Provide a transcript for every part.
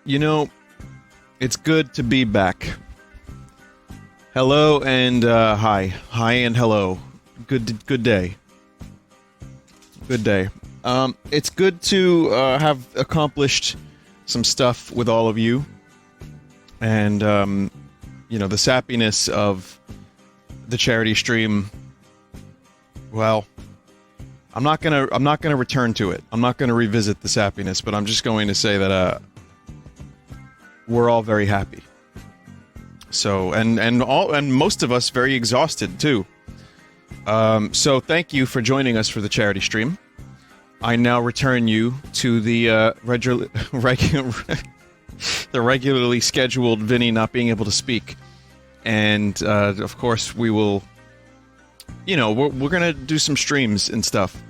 You know, it's good to be back. Hello and hi. Hi and hello. Good day. Good day. It's good to have accomplished some stuff with all of you. And, you know, the sappiness of the charity stream, well, I'm not gonna return to it. I'm not gonna revisit the sappiness, but I'm just going to say that we're all very happy. So and most of us very exhausted too. So thank you for joining us for the charity stream. I now return you to the regularly scheduled Vinny not being able to speak, and of course we will. You know, we're gonna do some streams and stuff.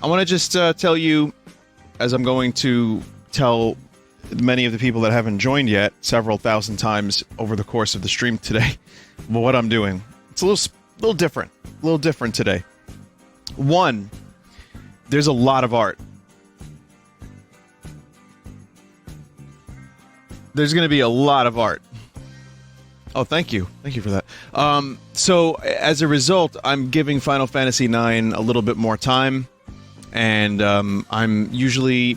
I want to just tell you, as I'm going to tell many of the people that haven't joined yet, several thousand times over the course of the stream today, what I'm doing. It's a little different today. One, there's a lot of art. There's going to be a lot of art. Oh, thank you. Thank you for that. So, as a result, I'm giving Final Fantasy IX a little bit more time. And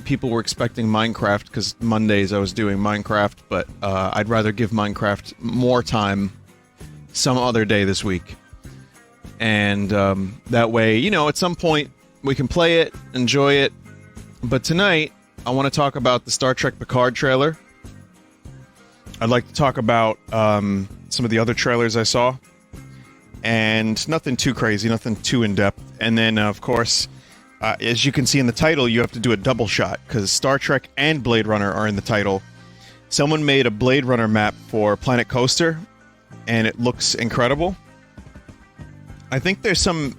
people were expecting Minecraft, because Mondays I was doing Minecraft, but I'd rather give Minecraft more time some other day this week. And that way, you know, at some point, we can play it, enjoy it. But tonight, I want to talk about the Star Trek Picard trailer. I'd like to talk about some of the other trailers I saw. And nothing too crazy, nothing too in-depth. And then, of course, as you can see in the title, you have to do a double shot, because Star Trek and Blade Runner are in the title. Someone made a Blade Runner map for Planet Coaster, and it looks incredible. I think there's some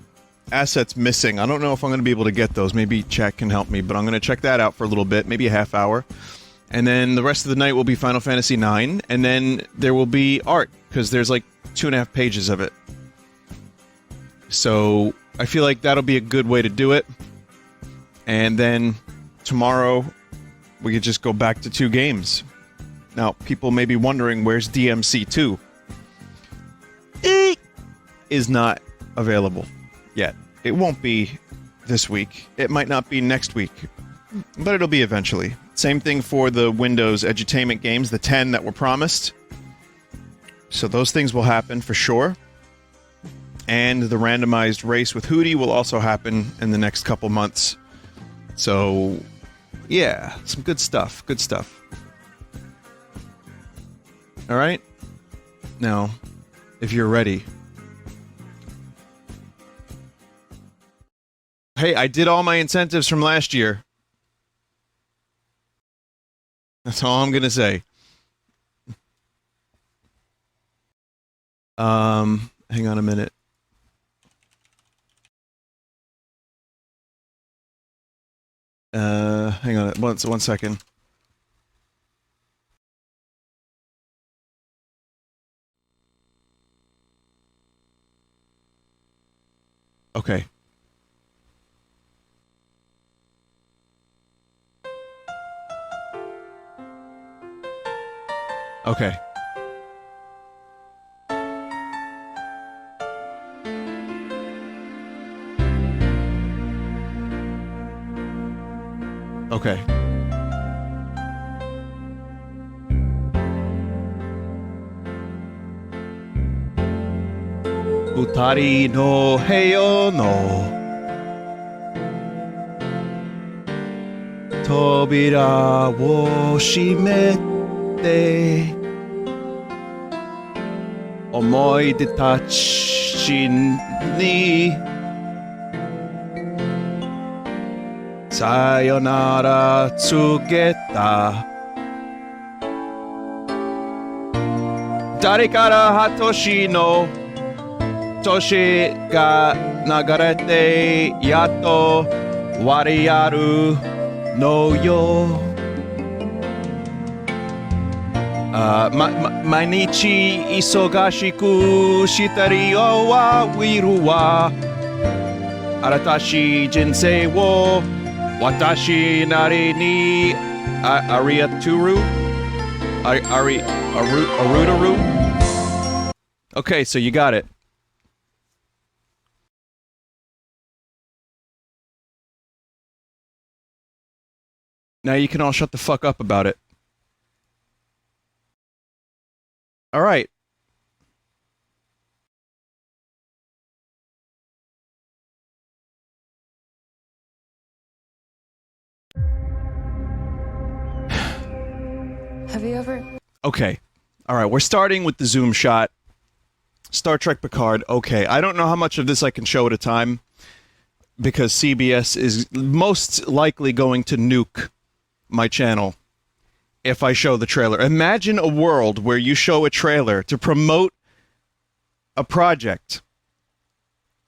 assets missing. I don't know if I'm going to be able to get those. Maybe Chat can help me, but I'm going to check that out for a little bit, maybe a half hour. And then the rest of the night will be Final Fantasy IX, and then there will be art, because there's like 2.5 pages of it. So I feel like that'll be a good way to do it. And then tomorrow, we could just go back to 2 games. Now, people may be wondering, where's DMC 2? It is not available yet. It won't be this week. It might not be next week. But it'll be eventually. Same thing for the Windows edutainment games, the 10 that were promised. So those things will happen for sure. And the randomized race with Hootie will also happen in the next couple months. So, yeah, some good stuff. Good stuff. Alright? Now, if you're ready. Hey, I did all my incentives from last year. That's all I'm gonna say. Hang on a minute. Hang on one second. Okay. Okay. Okay. Utari no heyo no Tobira wo shimete Omoide tachi ni Sayonara tsugeta Dare kara hatoshi no Toshi ga nagarete yato wariyaru no yo Mainichi isogashiku shitari wa wiru wa Aratashi jinsei wo Watashi nari ni ariaturu Arudaru? Okay, so you got it. Now you can all shut the fuck up about it. All right. Have you ever... Okay. All right, we're starting with the zoom shot. Star Trek Picard. Okay, I don't know how much of this I can show at a time because CBS is most likely going to nuke my channel if I show the trailer. Imagine a world where you show a trailer to promote a project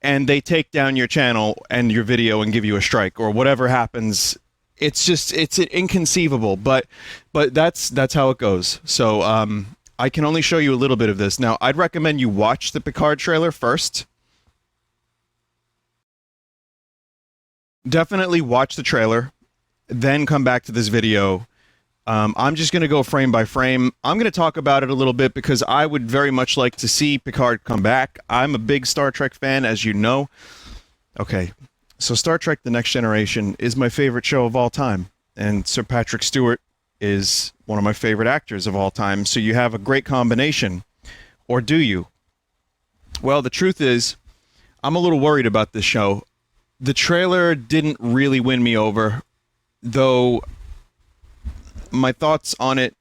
and they take down your channel and your video and give you a strike or whatever happens. It's just, it's inconceivable, but that's how it goes. So I can only show you a little bit of this. Now, I'd recommend you watch the Picard trailer first. Definitely watch the trailer, then come back to this video. I'm just going to go frame by frame. I'm going to talk about it a little bit because I would very much like to see Picard come back. I'm a big Star Trek fan, as you know. Okay, so Star Trek The Next Generation is my favorite show of all time, and Sir Patrick Stewart is one of my favorite actors of all time, so you have a great combination. Or do you? Well, the truth is, I'm a little worried about this show. The trailer didn't really win me over, though my thoughts on it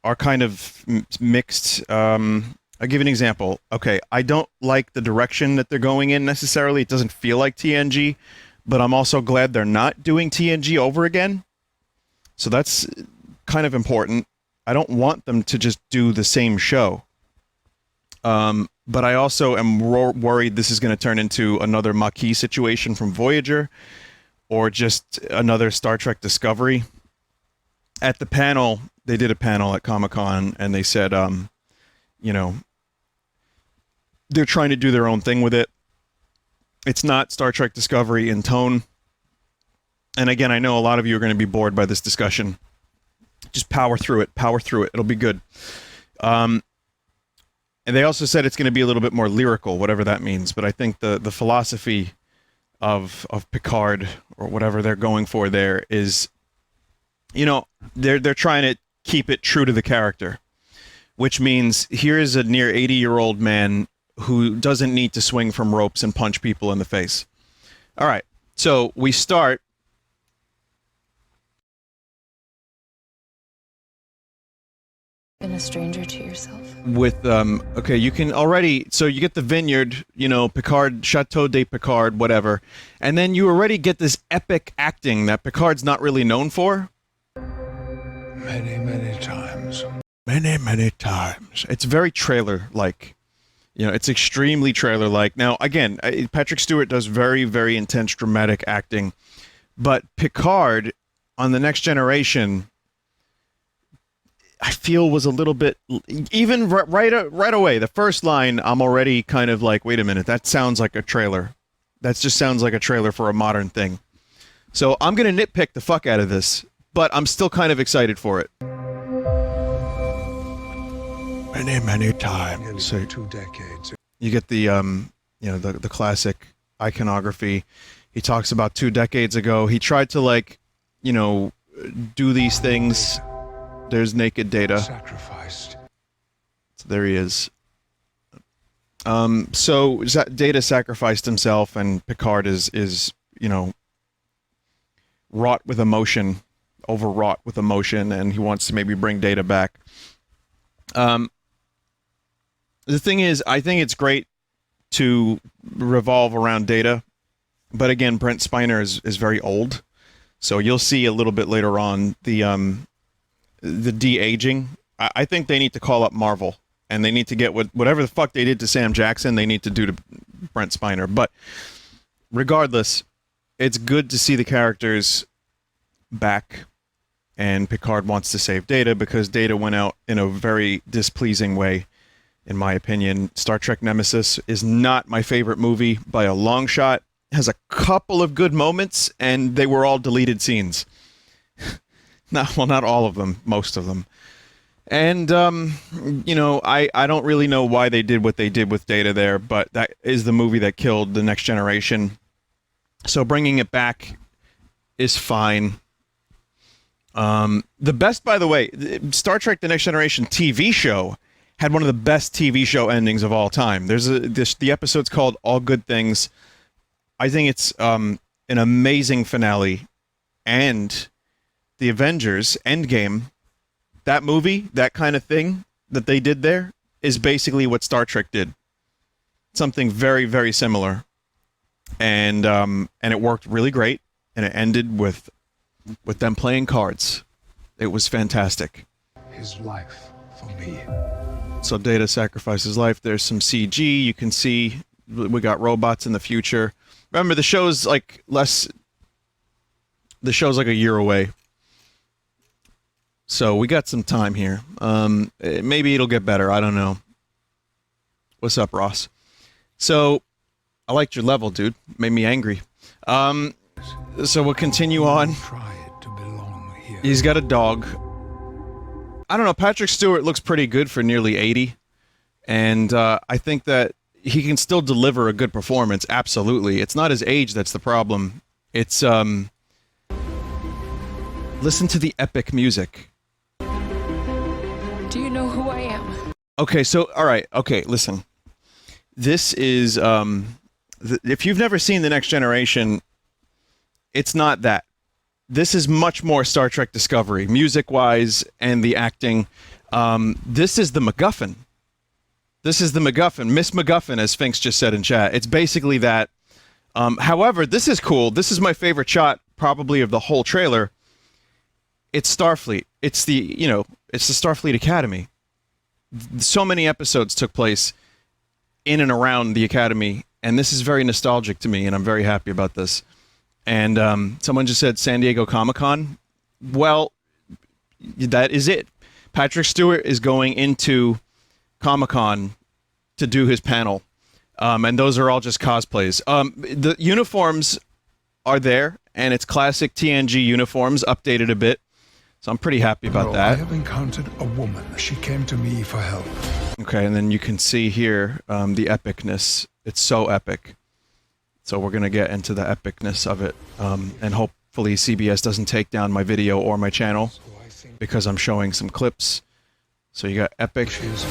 are kind of mixed. I'll give you an example. Okay, I don't like the direction that they're going in necessarily. It doesn't feel like TNG, but I'm also glad they're not doing TNG over again. So that's kind of important. I don't want them to just do the same show. But I also am worried this is going to turn into another Maquis situation from Voyager or just another Star Trek Discovery. At the panel, they did a panel at Comic-Con, and they said, you know, they're trying to do their own thing with it. It's not Star Trek Discovery in tone. And again, I know a lot of you are going to be bored by this discussion. Just power through it. Power through it. It'll be good. And they also said it's going to be a little bit more lyrical, whatever that means. But I think the philosophy of Picard, or whatever they're going for there, is, you know, they're trying to keep it true to the character. Which means here is a near 80-year-old man who doesn't need to swing from ropes and punch people in the face. All right, so we start Been a stranger to yourself? with, okay, you can already, so you get the vineyard, you know, Picard, Chateau de Picard, whatever, and then you already get this epic acting that Picard's not really known for. Many, many times. Many, many times. It's very trailer-like. You know, it's extremely trailer-like. Now, again, Patrick Stewart does very, very intense dramatic acting, but Picard on The Next Generation, I feel, was a little bit, even right away, the first line, I'm already kind of like, wait a minute, that sounds like a trailer. That just sounds like a trailer for a modern thing. So I'm going to nitpick the fuck out of this, but I'm still kind of excited for it. Many, many times. Nearly 2 decades. You get the, you know, the classic iconography. He talks about 2 decades ago. He tried to, like, you know, do these things. There's naked Data. Sacrificed. So there he is. So Data sacrificed himself, and Picard is, you know, wrought with emotion, overwrought with emotion, and he wants to maybe bring Data back. The thing is, I think it's great to revolve around Data, but again, Brent Spiner is very old, so you'll see a little bit later on the de-aging. I think they need to call up Marvel, and they need to get whatever the fuck they did to Sam Jackson, they need to do to Brent Spiner. But regardless, it's good to see the characters back, and Picard wants to save Data because Data went out in a very displeasing way. In my opinion, Star Trek Nemesis is not my favorite movie by a long shot. It has a couple of good moments, and they were all deleted scenes. Well, not all of them, most of them. And, you know, I don't really know why they did what they did with Data there, but that is the movie that killed The Next Generation. So bringing it back is fine. The best, by the way, Star Trek The Next Generation TV show had one of the best TV show endings of all time. The episode's called All Good Things. I think it's an amazing finale. And the Avengers Endgame, that movie, that kind of thing that they did there is basically what Star Trek did. Something very, very similar. And it worked really great. And it ended with them playing cards. It was fantastic. His life for me. So Data sacrificed his life. There's some CG. You can see we got robots in the future. Remember, the show's like a year away. So we got some time here. Maybe it'll get better. I don't know. What's up, Ross? So I liked your level, dude. Made me angry. So we'll continue on. Tried to belong here. He's got a dog. I don't know. Patrick Stewart looks pretty good for nearly 80. And I think that he can still deliver a good performance. Absolutely. It's not his age that's the problem. It's, listen to the epic music. Do you know who I am? Okay, so, all right. Okay, listen. This is, if you've never seen The Next Generation, it's not that. This is much more Star Trek Discovery, music-wise and the acting. This is the MacGuffin. This is the MacGuffin. Miss MacGuffin, as Finks just said in chat. It's basically that. However, this is cool. This is my favorite shot, probably, of the whole trailer. It's Starfleet. It's the Starfleet Academy. So many episodes took place in and around the Academy, and this is very nostalgic to me, and I'm very happy about this. And someone just said San Diego Comic-Con. Well, that is it. Patrick Stewart is going into Comic-Con to do his panel, and those are all just cosplays. The uniforms are there, and it's classic TNG uniforms, updated a bit. So I'm pretty happy about that. I have encountered a woman. She came to me for help. Okay, and then you can see here the epicness. It's so epic. So we're going to get into the epicness of it. And hopefully CBS doesn't take down my video or my channel because I'm showing some clips. So you got epic. She's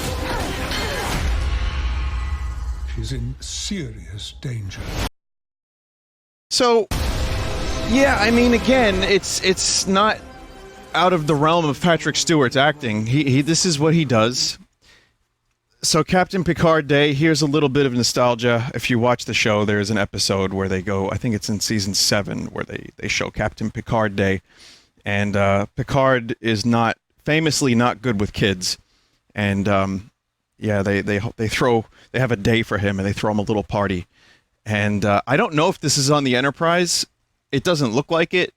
in serious danger. So, yeah, I mean, again, it's not out of the realm of Patrick Stewart's acting. This is what he does. So Captain Picard Day, here's a little bit of nostalgia. If you watch the show, there's an episode where they go, I think it's in season 7, where they show Captain Picard Day. And Picard is famously not good with kids. And yeah, they have a day for him and they throw him a little party. And I don't know if this is on the Enterprise. It doesn't look like it.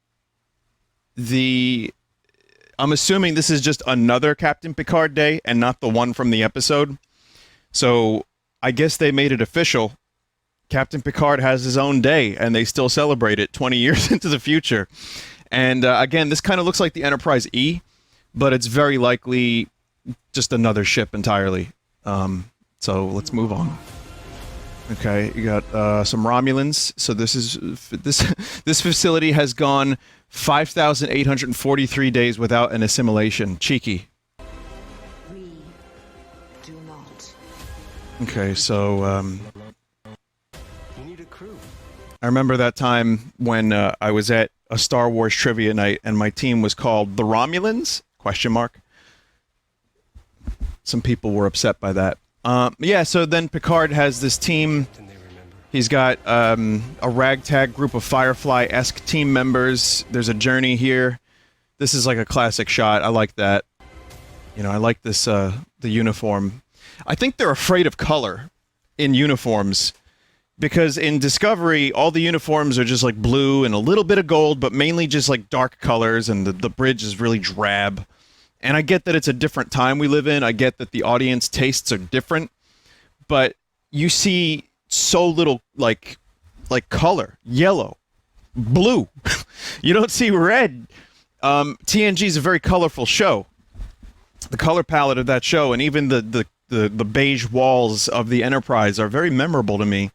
I'm assuming this is just another Captain Picard Day and not the one from the episode. So I guess they made it official. Captain Picard has his own day, and they still celebrate it 20 years into the future. And again, this kind of looks like the Enterprise E, but it's very likely just another ship entirely. So let's move on. Okay, you got some Romulans. So this facility has gone 5,843 days without an assimilation. Cheeky. We do not. Okay, so You need a crew. I remember that time when I was at a Star Wars trivia night and my team was called the Romulans? ? Some people were upset by that. Yeah, so then Picard has this team. He's got a ragtag group of Firefly-esque team members. There's a journey here. This is like a classic shot. I like that. You know, I like this, the uniform. I think they're afraid of color in uniforms. Because in Discovery, all the uniforms are just like blue and a little bit of gold, but mainly just like dark colors, and the bridge is really drab. And I get that it's a different time we live in. I get that the audience tastes are different. But you see so little, like color. Yellow. Blue. You don't see red. TNG is a very colorful show. the color palette of that show, and even the beige walls of the Enterprise are very memorable to me.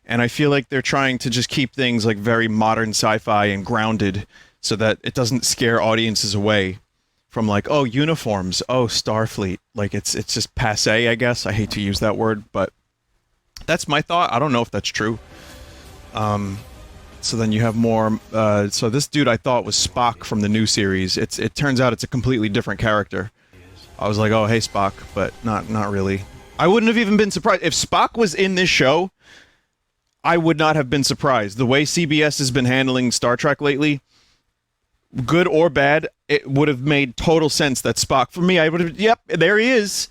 And I feel like they're trying to just keep things like very modern sci-fi and grounded so that it doesn't scare audiences away from like, oh, uniforms, oh, Starfleet. Like it's just passé, I guess. I hate to use that word, but that's my thought. I don't know if that's true. So then you have more. So this dude I thought was Spock from the new series. It turns out it's a completely different character. I was like, oh, hey, Spock, but not really. I wouldn't have even been surprised. If Spock was in this show, I would not have been surprised. The way CBS has been handling Star Trek lately, good or bad, it would have made total sense that Spock, for me, I would have, yep, there he is.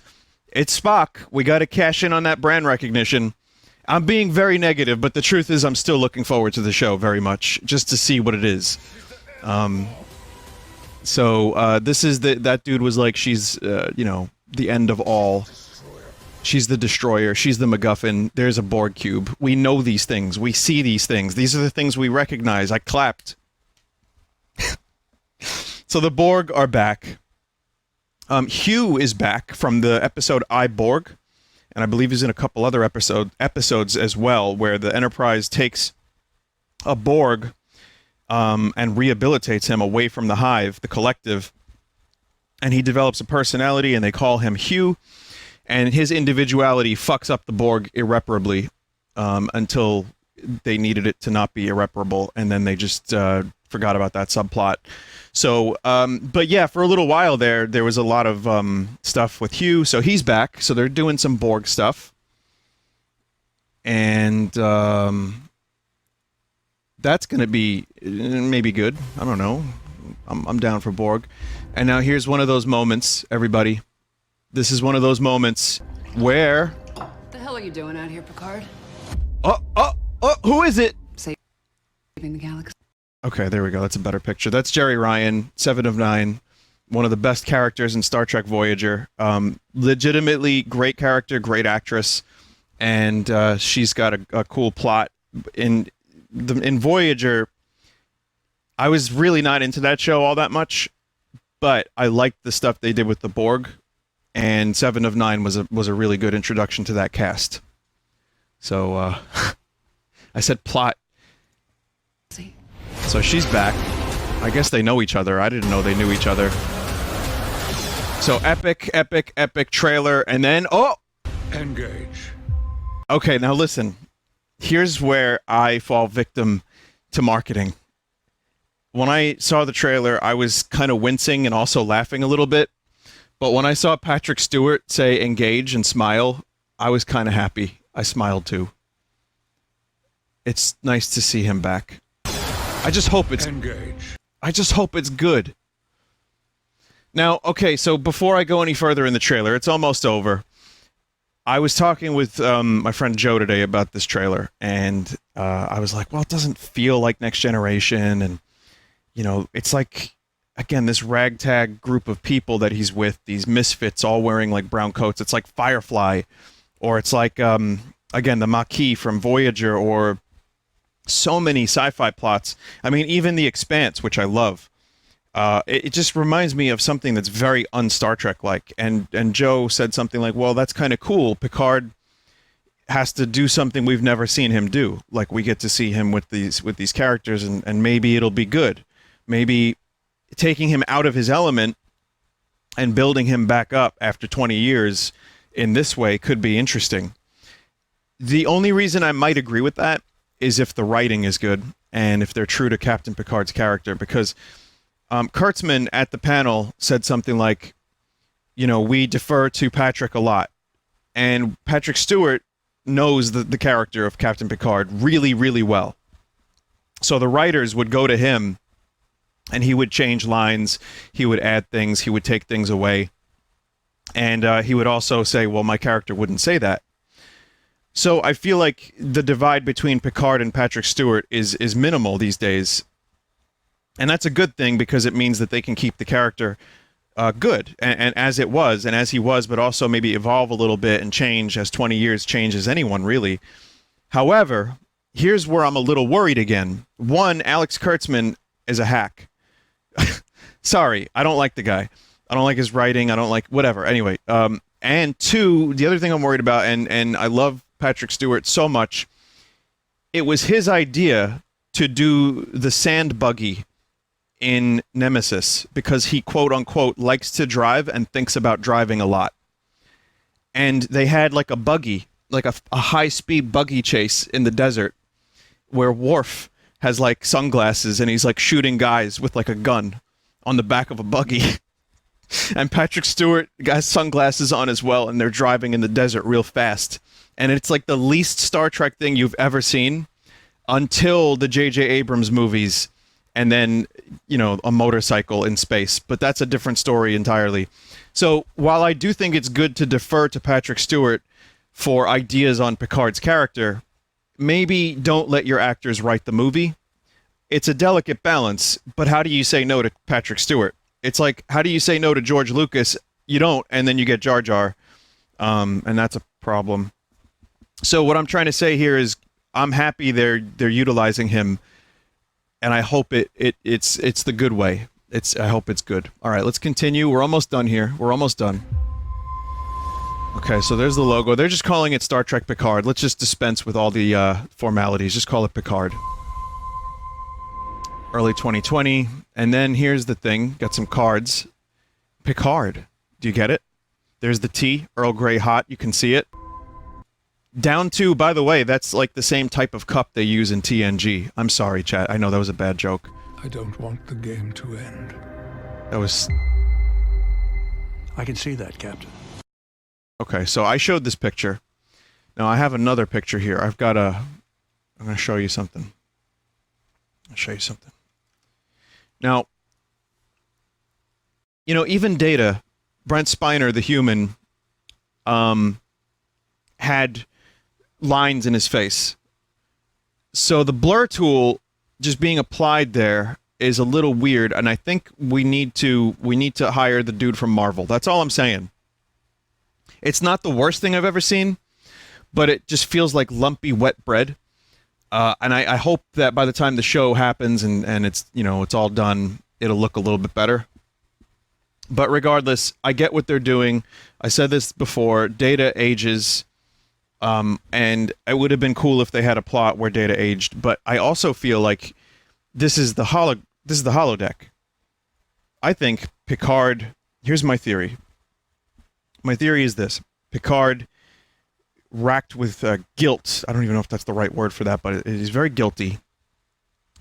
It's Spock. We got to cash in on that brand recognition. I'm being very negative, but the truth is I'm still looking forward to the show very much, just to see what it is. This is that dude was like, she's, the end of all. She's the destroyer. She's the MacGuffin. There's a Borg cube. We know these things. We see these things. These are the things we recognize. I clapped. So the Borg are back. Hugh is back from the episode I, Borg. And I believe he's in a couple other episodes as well, where the Enterprise takes a Borg and rehabilitates him away from the Hive, the collective. And he develops a personality, and they call him Hugh. And his individuality fucks up the Borg irreparably until they needed it to not be irreparable, and then they just forgot about that subplot. So, but yeah, for a little while there was a lot of stuff with Hugh, so he's back, so they're doing some Borg stuff. And that's going to be maybe good. I don't know. I'm down for Borg. And now here's one of those moments, everybody. This is one of those moments where... What the hell are you doing out here, Picard? Oh, who is it? Saving the galaxy. Okay, there we go. That's a better picture. That's Jerry Ryan, 7 of 9. One of the best characters in Star Trek Voyager. Legitimately great character, great actress. And she's got a cool plot. In Voyager, I was really not into that show all that much. But I liked the stuff they did with the Borg. And 7 of 9 was a really good introduction to that cast. So, I said plot. So she's back. I guess they know each other. I didn't know they knew each other. So epic trailer, and then, oh! Engage. Okay, now listen. Here's where I fall victim to marketing. When I saw the trailer, I was kind of wincing and also laughing a little bit. But when I saw Patrick Stewart say engage and smile, I was kind of happy. I smiled too. It's nice to see him back. I just hope it's... Engage. I just hope it's good. Now, okay, so before I go any further in the trailer, it's almost over. I was talking with my friend Joe today about this trailer, and I was like, well, it doesn't feel like Next Generation, and, you know, it's like... Again, this ragtag group of people that he's with, these misfits all wearing like brown coats. It's like Firefly, or it's like, again, the Maquis from Voyager, or so many sci-fi plots. I mean, even The Expanse, which I love. It just reminds me of something that's very un-Star Trek-like. And Joe said something like, well, that's kind of cool. Picard has to do something we've never seen him do. Like, we get to see him with these characters, and maybe it'll be good. Maybe... taking him out of his element and building him back up after 20 years in this way could be interesting. The only reason I might agree with that is if the writing is good and if they're true to Captain Picard's character, because Kurtzman at the panel said something like, you know, we defer to Patrick a lot. And Patrick Stewart knows the character of Captain Picard really, really well. So the writers would go to him and he would change lines, he would add things, he would take things away. And he would also say, well, my character wouldn't say that. So I feel like the divide between Picard and Patrick Stewart is minimal these days. And that's a good thing, because it means that they can keep the character good, and as it was, and as he was, but also maybe evolve a little bit and change as 20 years changes anyone, really. However, here's where I'm a little worried again. One, Alex Kurtzman is a hack. Sorry, I don't like the guy. I don't like his writing. I don't like whatever. Anyway, and two, the other thing I'm worried about, and I love Patrick Stewart so much, it was his idea to do the sand buggy in Nemesis because he, quote unquote, likes to drive and thinks about driving a lot. And they had like a buggy, like a high-speed buggy chase in the desert where Worf has like sunglasses and he's like shooting guys with like a gun on the back of a buggy. And Patrick Stewart has sunglasses on as well, and they're driving in the desert real fast. And it's like the least Star Trek thing you've ever seen until the J.J. Abrams movies, and then, you know, a motorcycle in space. But that's a different story entirely. So while I do think it's good to defer to Patrick Stewart for ideas on Picard's character, maybe don't let your actors write the movie. It's a delicate balance, but how do you say no to Patrick Stewart? It's like, how do you say no to George Lucas? You don't, and then you get Jar Jar, and that's a problem. So what I'm trying to say here is, I'm happy they're utilizing him, and I hope it's the good way. I hope it's good. All right, let's continue. We're almost done here. We're almost done. Okay, so there's the logo. They're just calling it Star Trek Picard. Let's just dispense with all the formalities. Just call it Picard. Early 2020. And then here's the thing. Got some cards. Picard. Do you get it? There's the tea. Earl Grey hot. You can see it. Down to, by the way, that's like the same type of cup they use in TNG. I'm sorry, chat. I know that was a bad joke. I don't want the game to end. That was... I can see that, Captain. Okay, so I showed this picture. Now I have another picture here. I'm going to show you something. I'll show you something. Now, you know, even Data, Brent Spiner, the human, had lines in his face. So the blur tool just being applied there is a little weird, and I think we need to hire the dude from Marvel. That's all I'm saying. It's not the worst thing I've ever seen, but it just feels like lumpy wet bread. And I hope that by the time the show happens and it's, you know, it's all done, it'll look a little bit better. But regardless, I get what they're doing. I said this before, Data ages, and it would have been cool if they had a plot where Data aged, but I also feel like this is the holodeck. I think Picard, here's my theory. My theory is this. Picard, racked with guilt, I don't even know if that's the right word for that, but he's very guilty.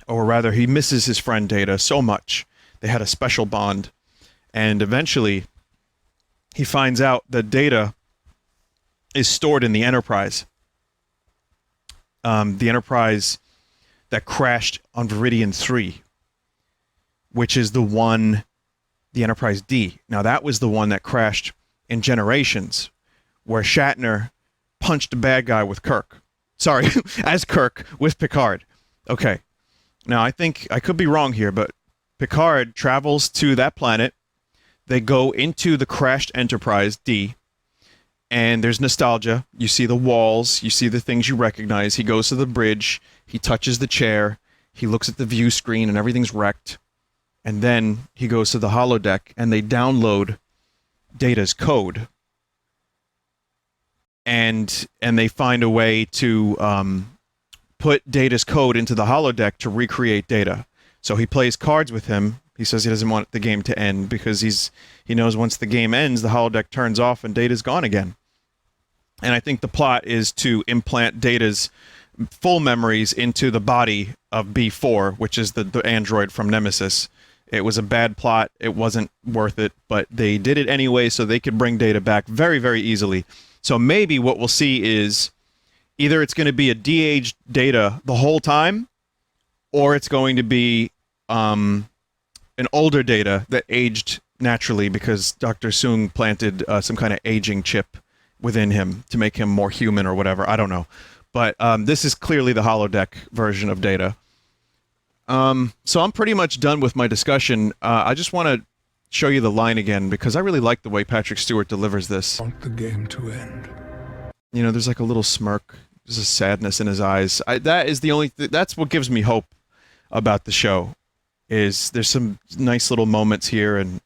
Or rather, he misses his friend Data so much. They had a special bond. And eventually, he finds out that Data is stored in the Enterprise. The Enterprise that crashed on Viridian 3, which is the one, the Enterprise D. Now, that was the one that crashed in Generations, where Shatner punched a bad guy with Kirk. Sorry, as Kirk with Picard. Okay. Now, I think I could be wrong here, but Picard travels to that planet. They go into the crashed Enterprise D, and there's nostalgia. You see the walls. You see the things you recognize. He goes to the bridge. He touches the chair. He looks at the view screen, and everything's wrecked. And then he goes to the holodeck, and they download Data's code. And they find a way to put Data's code into the holodeck to recreate Data. So he plays cards with him. He says he doesn't want the game to end because he knows once the game ends, the holodeck turns off and Data's gone again. And I think the plot is to implant Data's full memories into the body of B4, which is the android from Nemesis. It was a bad plot. It wasn't worth it, but they did it anyway so they could bring Data back very, very easily. So maybe what we'll see is either it's going to be a de-aged Data the whole time, or it's going to be an older Data that aged naturally because Dr. Soong planted some kind of aging chip within him to make him more human or whatever. I don't know. But this is clearly the holodeck version of Data. So I'm pretty much done with my discussion. I just want to show you the line again because I really like the way Patrick Stewart delivers this. I want the game to end. You know, there's like a little smirk. There's a sadness in his eyes. That's what gives me hope about the show. Is there's some nice little moments here, and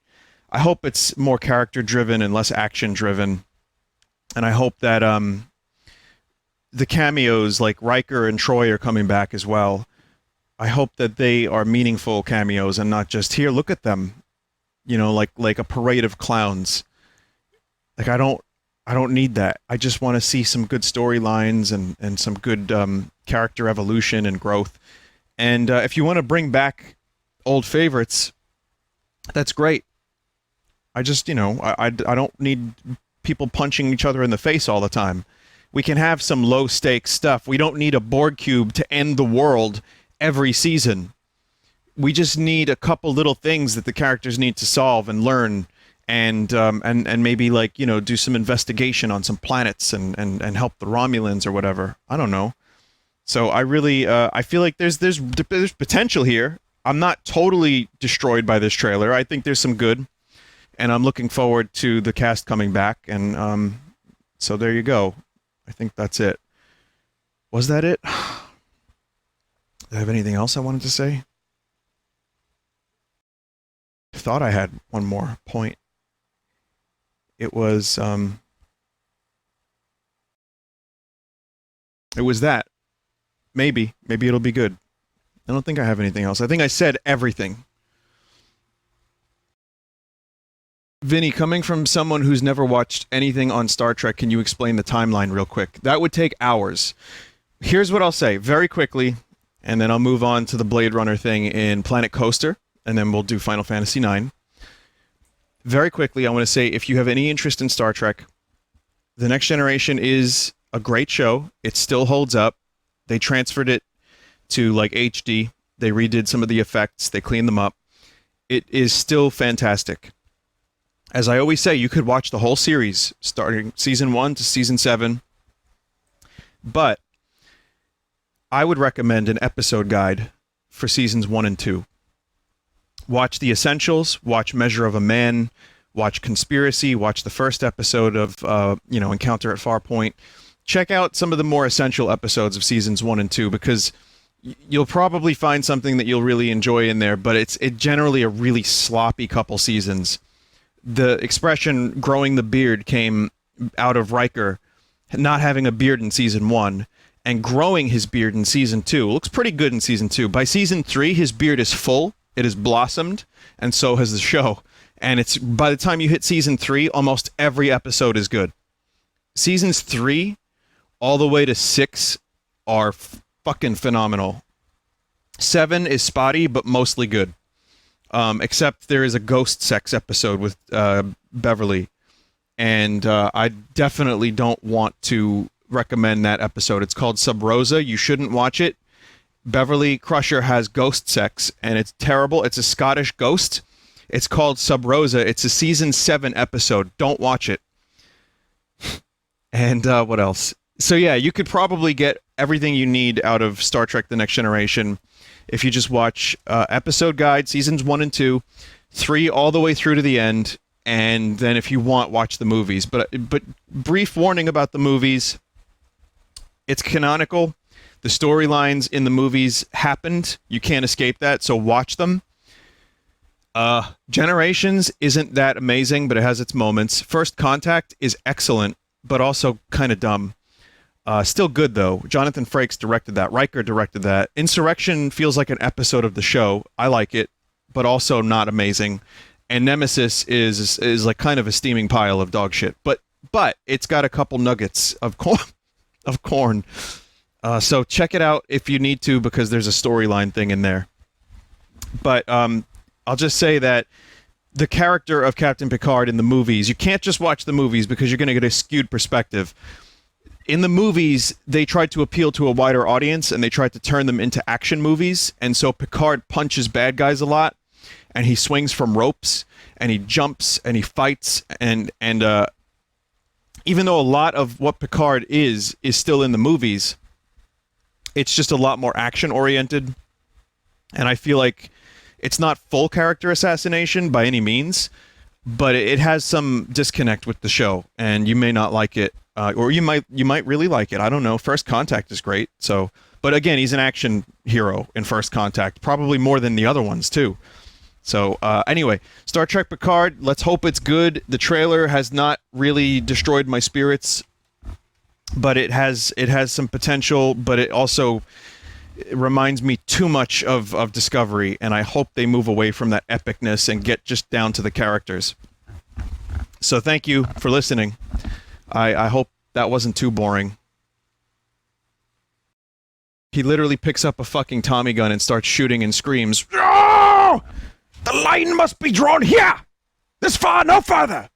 I hope it's more character-driven and less action-driven. And I hope that the cameos like Riker and Troy are coming back as well. I hope that they are meaningful cameos and not just, here, look at them. You know, like a parade of clowns. Like, I don't need that. I just want to see some good storylines and some good character evolution and growth. And if you want to bring back old favorites, that's great. I just, you know, I don't need people punching each other in the face all the time. We can have some low-stakes stuff. We don't need a Borg cube to end the world every season. We just need a couple little things that the characters need to solve and learn, and maybe, like, you know, do some investigation on some planets and help the Romulans or whatever. I don't know. So I really I feel like there's potential here. I'm not totally destroyed by this trailer. I think there's some good, and I'm looking forward to the cast coming back. And so there you go. I think that's it. Was that it? Did I have anything else I wanted to say? I thought I had one more point. It was that. Maybe it'll be good. I don't think I have anything else. I think I said everything. Vinny, coming from someone who's never watched anything on Star Trek, can you explain the timeline real quick? That would take hours. Here's what I'll say very quickly, and then I'll move on to the Blade Runner thing in Planet Coaster, and then we'll do Final Fantasy IX. Very quickly, I want to say, if you have any interest in Star Trek, The Next Generation is a great show. It still holds up. They transferred it to, like, HD. They redid some of the effects. They cleaned them up. It is still fantastic. As I always say, you could watch the whole series, starting season 1 to season 7. But I would recommend an episode guide for seasons 1 and 2. Watch The Essentials, watch Measure of a Man, watch Conspiracy, watch the first episode of Encounter at Farpoint. Check out some of the more essential episodes of seasons 1 and 2, because you'll probably find something that you'll really enjoy in there, but it's generally a really sloppy couple seasons. The expression growing the beard came out of Riker not having a beard in season 1 and growing his beard in season 2. It looks pretty good in season 2. By season 3, his beard is full, it has blossomed, and so has the show. And it's by the time you hit season 3, almost every episode is good. Seasons 3 all the way to 6 are fucking phenomenal. 7 is spotty, but mostly good. Except there is a ghost sex episode with Beverly, and I definitely don't want to recommend that episode. It's called Sub Rosa. You shouldn't watch it. Beverly Crusher has ghost sex, and it's terrible. It's a Scottish ghost. It's called Sub Rosa. It's a season 7 episode. Don't watch it. And what else? So yeah, you could probably get everything you need out of Star Trek The Next Generation if you just watch episode guide, seasons 1 and 2, 3 all the way through to the end, and then if you want, watch the movies. But brief warning about the movies. It's canonical. The storylines in the movies happened. You can't escape that, so watch them. Generations isn't that amazing, but it has its moments. First Contact is excellent, but also kind of dumb. Still good, though. Jonathan Frakes directed that. Riker directed that. Insurrection feels like an episode of the show. I like it, but also not amazing. And Nemesis is like kind of a steaming pile of dog shit. But it's got a couple nuggets of corn. So check it out if you need to, because there's a storyline thing in there. But I'll just say that the character of Captain Picard in the movies, you can't just watch the movies because you're going to get a skewed perspective. In the movies, they tried to appeal to a wider audience, and they tried to turn them into action movies, and so Picard punches bad guys a lot, and he swings from ropes, and he jumps, and he fights, and even though a lot of what Picard is still in the movies, it's just a lot more action-oriented, and I feel like it's not full character assassination by any means, but it has some disconnect with the show, and you may not like it. Or you might really like it. I don't know. First Contact is great. But again, he's an action hero in First Contact, probably more than the other ones too. So anyway, Star Trek Picard, let's hope it's good. The trailer has not really destroyed my spirits, but it has some potential, but it also reminds me too much of Discovery, and I hope they move away from that epicness and get just down to the characters. So thank you for listening. I hope that wasn't too boring. He literally picks up a fucking Tommy gun and starts shooting and screams, "Oh! The line must be drawn here! This far, no further!"